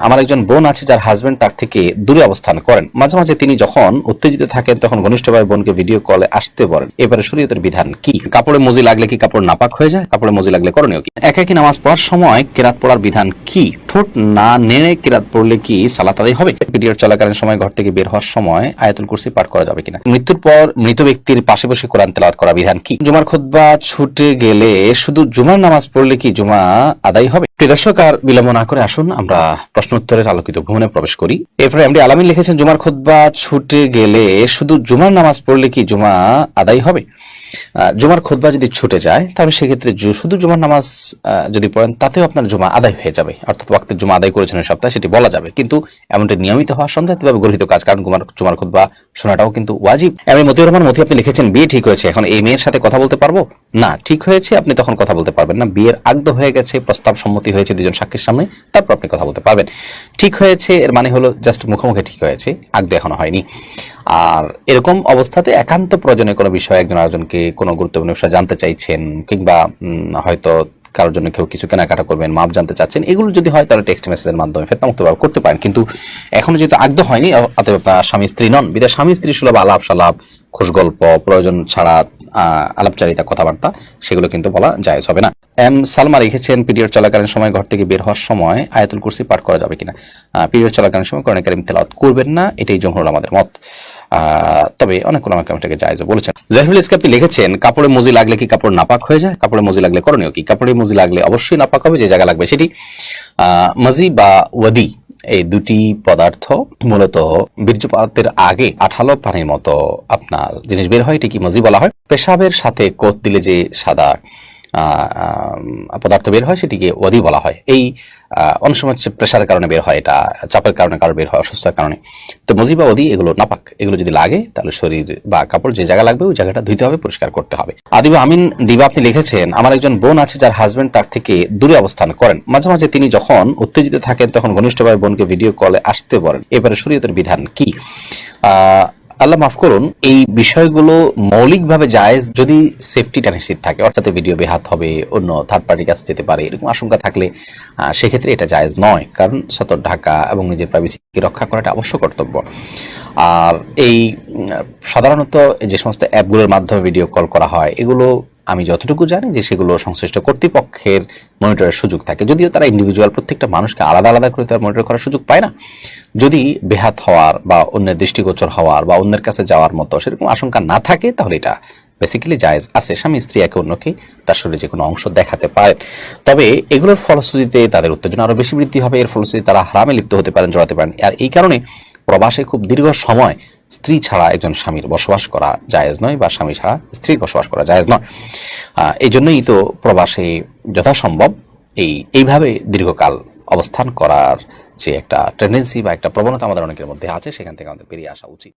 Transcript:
আমার একজন বোন আছে যার হাজবেন্ড তার থেকে দূরে অবস্থান করেন। মাঝে মাঝে তিনি যখন উত্তেজিত থাকেন তখন ঘনিষ্ঠভাবে বোনকে ভিডিও কলে আসতে বলেন। এবারে শরীয়তের বিধান কি? কাপড়ে মজি লাগলে কি কাপড় নাপাক হয়ে যায়? কাপড়ে মজি লাগলে করণীয় কি? একাকী নামাজ পড়ার সময় কেরাত পড়ার বিধান কি? ঠোঁট না নেড়ে কেরাত পড়লে কি সালাত আদায় হবে? পিরিয়ড চলাকালীন সময় ঘর থেকে বের হওয়ার সময় আয়াতুল কুরসি পাঠ করা যাবে কিনা? মৃত্যুর পর মৃত ব্যক্তির পাশে বসে কোরআন তেলাওয়াত করা বিধান কি? জুমার খুতবা ছুটে গেলে শুধু জুমার নামাজ পড়লে কি জুমা আদায় হবে? প্রিয় দর্শক, আর বিলম্ব না করে আসুন আমরা প্রশ্ন উত্তরের আলোকিত ভ্রমণে প্রবেশ করি। এরপরে এমডি আলামিন লিখেছেন, জুমার খুতবা ছুটে গেলে শুধু জুমার নামাজ পড়লে কি জুমা আদায় হবে? জুমার খুতবা যদি ছুটে যায় তাহলে সেক্ষেত্রে শুধু জুমার নামাজ যদি পড়েন তাতেও আপনার জুমা আদায় হয়ে যাবে, অর্থাৎ ওয়াক্তের জুমা আদায় করেছেন সপ্তাহে সেটি বলা যাবে। কিন্তু এমনটি নিয়মিত হওয়া সন্দেহভাবে গর্হিত কাজ, কারণ জুমার খুতবা শোনাটাও কিন্তু ওয়াজিব। এমনি মতিউর রহমান মতি আপনি লিখেছেন, বিয়ে ঠিক হয়েছে, এখন এই মেয়ের সাথে কথা বলতে পারবো না? ঠিক হয়েছে, আপনি তখন কথা বলতে পারবেন না। বিয়ের আগদ হয়ে গেছে, প্রস্তাব সম্মতি হয়েছে দুজন সাক্ষীর সামনে, তারপর আপনি কথা বলতে পারবেন। ঠিক হয়েছে এর মানে হলো জাস্ট মুখোমুখি ঠিক হয়েছে, আগদ এখনো হয়নি। আর এরকম অবস্থাতে একান্ত প্রয়োজনে কোনো বিষয়ে একজন আরেকজনকে কোনো গুরুত্বপূর্ণ বিষয় জানতে চাইছেন, কিংবা হয়তো কারোর জন্য কেউ কিছু কেনাকাটা করবেন, মাপ জানতে চাচ্ছেন, এগুলো যদি হয় তাহলে টেক্সট মেসেজের মাধ্যমে ফেতনামুক্তভাবে করতে পারেন। কিন্তু এখনো যেহেতু আগদ হয়নি, অতএব আপনার স্বামী স্ত্রী নন, বিধায় স্বামী স্ত্রী সুলভ আলাপ সালাপ, খোশ গল্প, প্রয়োজন ছাড়া আলাপচারিতা, কথাবার্তা, সেগুলো কিন্তু বলা জায়েজ হবে না। এম সালমা লিখেছেন, পিরিয়ড চলাকালীন সময় ঘর থেকে বের হওয়ার সময় আয়াতুল কুরসি পাঠ করা যাবে কিনা? পিরিয়ড চলাকালীন সময় কোরআন কারীম তেলাওয়াত করবেন না, এটাই জমহুর আমাদের মত। তবে অনেক ওলামা কেরাম এটাকে জায়েজ বলেছেন। জাহিরুল ইসলাম আপনি লিখেছেন, কাপড়ে মজি লাগলে কি কাপড় নাপাক হয়ে যায়? কাপড়ে মজি লাগলে করণীয় কি? কাপড়ে মজি লাগলে অবশ্যই নাপাক হবে, যে জায়গা লাগবে সেটি। মজি বা ওয়াদি এই দুটি পদার্থ মূলত বীর্যপাতের আগে আঠালো পানির মতো আপনার জিনিস বের হয়, এটি কি মজি বলা হয়। পেশাবের সাথে কোট দিলে যে সাদা পদার্থ বের হয় সেটিকে ওয়াদি বলা হয়। এই অনেক সময় প্রেশারের কারণে বের হয়, এটা চাপের কারণে কারো বের হয়, অসুস্থতার কারণে। তো মজি বা ওয়াদি এগুলো নাপাক, এগুলো যদি লাগে তাহলে শরীর বা কাপড় যে জায়গা লাগবে ওই জায়গাটা ধুইতে হবে, পরিষ্কার করতে হবে। আদিবা আমিন দিবা আপনি লিখেছেন, আমার একজন বোন আছে যার হাজবেন্ড তার থেকে দূরে অবস্থান করেন। মাঝে মাঝে তিনি যখন উত্তেজিত থাকেন তখন ঘনিষ্ঠভাবে বোনকে ভিডিও কলে আসতে বলেন। এবারে শরীয়তের বিধান কি? আল্লাহ মাফ করুন, এই বিষয়গুলো মৌলিকভাবে জায়েজ যদি সেফটিটা নিশ্চিত থাকে, অর্থাৎ ভিডিও বেহাত হবে, অন্য থার্ড পার্টির কাছে যেতে পারে, এরকম আশঙ্কা থাকলে সেক্ষেত্রে এটা জায়েজ নয়, কারণ সতর্ক ঢাকা এবং নিজের প্রাইভেসিকে রক্ষা করাটা অবশ্যই কর্তব্য। আর এই সাধারণত যে সমস্ত অ্যাপগুলোর মাধ্যমে ভিডিও কল করা হয়, এগুলো আমি যতটুকু জানি যে সেগুলো সংশ্লিষ্ট কর্তৃপক্ষের মনিটরের সুযোগ থাকে, যদিও তারা ইন্ডিভিজুয়াল প্রত্যেকটা মানুষকে আলাদা আলাদা করে তারা মনিটর করার সুযোগ পায় না। যদি বেহাত হওয়ার বা অন্যের দৃষ্টিগোচর হওয়ার বা অন্যের কাছে যাওয়ার মতো সেরকম আশঙ্কা না থাকে তাহলে এটা বেসিক্যালি জায়েজ আছে। স্বামী স্ত্রী একে অন্যকে তার শরীরে যে কোনো অংশ দেখাতে পারে, তবে এগুলোর ফলশ্রুতিতে তাদের উত্তেজনা আরো বেশি বৃদ্ধি হবে, এর ফলশ্রুতিতে তারা হারামে লিপ্ত হতে পারেন, জড়াতে পারেন। আর এই কারণে প্রবাসে খুব দীর্ঘ সময় স্ত্রী ছাড়া একজন স্বামীর বসবাস করা জায়েজ নয়, বা স্বামী ছাড়া স্ত্রীর বসবাস করা জায়েজ নয়। এই জন্যই তো প্রবাসে যথাসম্ভব এইভাবে দীর্ঘকাল অবস্থান করার যে একটা টেন্ডেন্সি বা একটা প্রবণতা আমাদের অনেকের মধ্যে আছে, সেখান থেকে আমাদের বেরিয়ে আসা উচিত।